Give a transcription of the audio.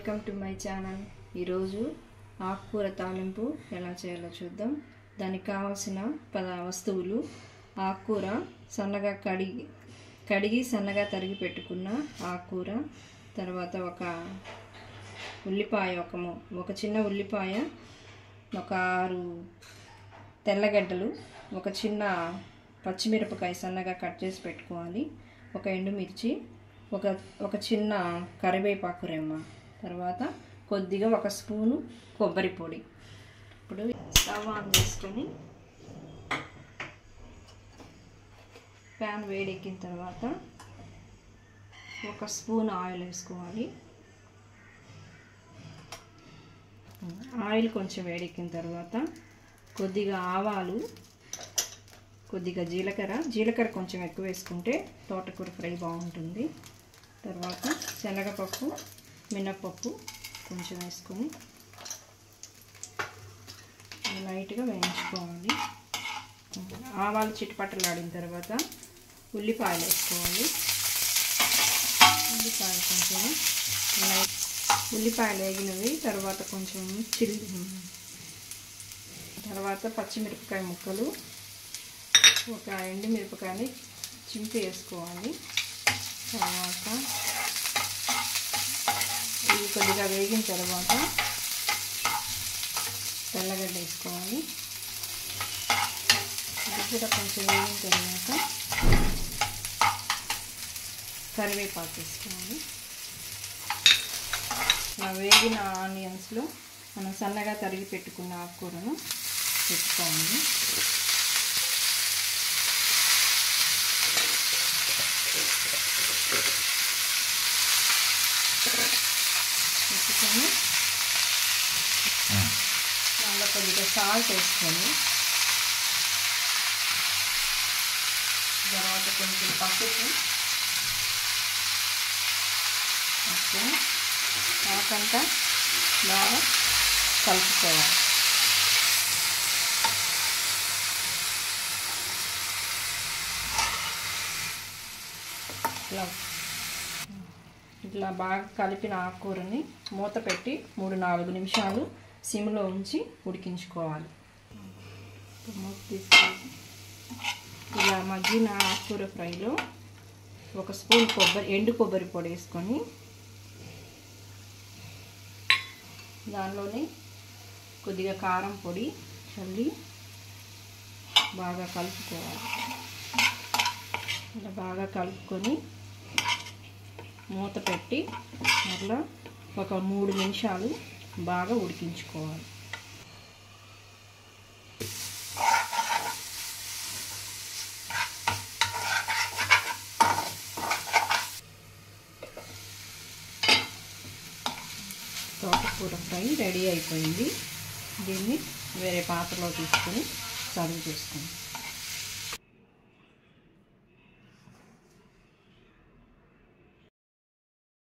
Welcome to my channel. ఈరోజు ఆకుకూర తాలింపు ఎలా చేయాలో చూద్దాం. దానికి కావాల్సిన వస్తువులు: ఆకుకూర సన్నగా కడిగి సన్నగా తరిగి పెట్టుకున్న ఆకుకూర, తర్వాత ఒక ఉల్లిపాయ, ఒక చిన్న ఉల్లిపాయ, ఒక 6 తెల్లగడ్డలు, ఒక చిన్న పచ్చిమిరపకాయ సన్నగా కట్ చేసి పెట్టుకోవాలి, ఒక ఎండుమిర్చి, ఒక చిన్న కరివేపాకు రెమ్మ, తర్వాత కొద్దిగా 1 స్పూను కొబ్బరి పొడి. ఇప్పుడు స్టవ్ ఆన్ చేసుకొని ప్యాన్ వేడెక్కిన తర్వాత 1 స్పూన్ ఆయిల్ వేసుకోవాలి. ఆయిల్ కొంచెం వేడెక్కిన తర్వాత కొద్దిగా ఆవాలు, కొద్దిగా జీలకర్ర కొంచెం ఎక్కువ వేసుకుంటే తోటకూర ఫ్రై బాగుంటుంది. తర్వాత శనగపప్పు, మినప్పప్పు కొంచెం వేసుకొని లైట్గా వేయించుకోవాలి. ఆవాలు చిటపటలాడిన తర్వాత ఉల్లిపాయలు వేసుకోవాలి. ఉల్లిపాయలు వేగినవి తర్వాత కొంచెం తర్వాత పచ్చిమిరపకాయ ముక్కలు, ఒక ఎండుమిరపకాయని చింపి వేసుకోవాలి. తర్వాత ఇవి కొద్దిగా వేగిన తర్వాత తెల్లగడ్డ వేసుకోవాలి. ఇది కూడా కొంచెం వేగిన తర్వాత కరివేపాకు వేసుకోవాలి. వేగిన ఆనియన్స్లో మనం సన్నగా తరిగి పెట్టుకున్న ఆకుకూరను పెట్టుకోవాలి. పెట్టుకొని దానిలో కొద్దిగా సాల్ట్ వేసుకొని, తర్వాత కొంచెం పసుపు వేసుకొని ఆకంతా బాగా కలుపుకోవాలి. ఇట్లా బాగా కలిపిన ఆకుకూరని మూత పెట్టి 3-4 నిమిషాలు సిమ్లో ఉంచి ఉడికించుకోవాలి. మూత తీసుకొని ఇలా మగ్గిన ఆకుకూర ఫ్రైలో 1 స్పూన్ ఎండు కొబ్బరి పొడి వేసుకొని దానిలోనే కొద్దిగా కారం పొడి చల్లి బాగా కలుపుకోవాలి. ఇలా బాగా కలుపుకొని మూత పెట్టి మరలా ఒక 3 నిమిషాలు బాగా ఉడికించుకోవాలి. తోటకూర ఫ్రై రెడీ అయిపోయింది. దీన్ని వేరే పాత్రలో తీసుకొని సర్వ్ చేసుకోండి.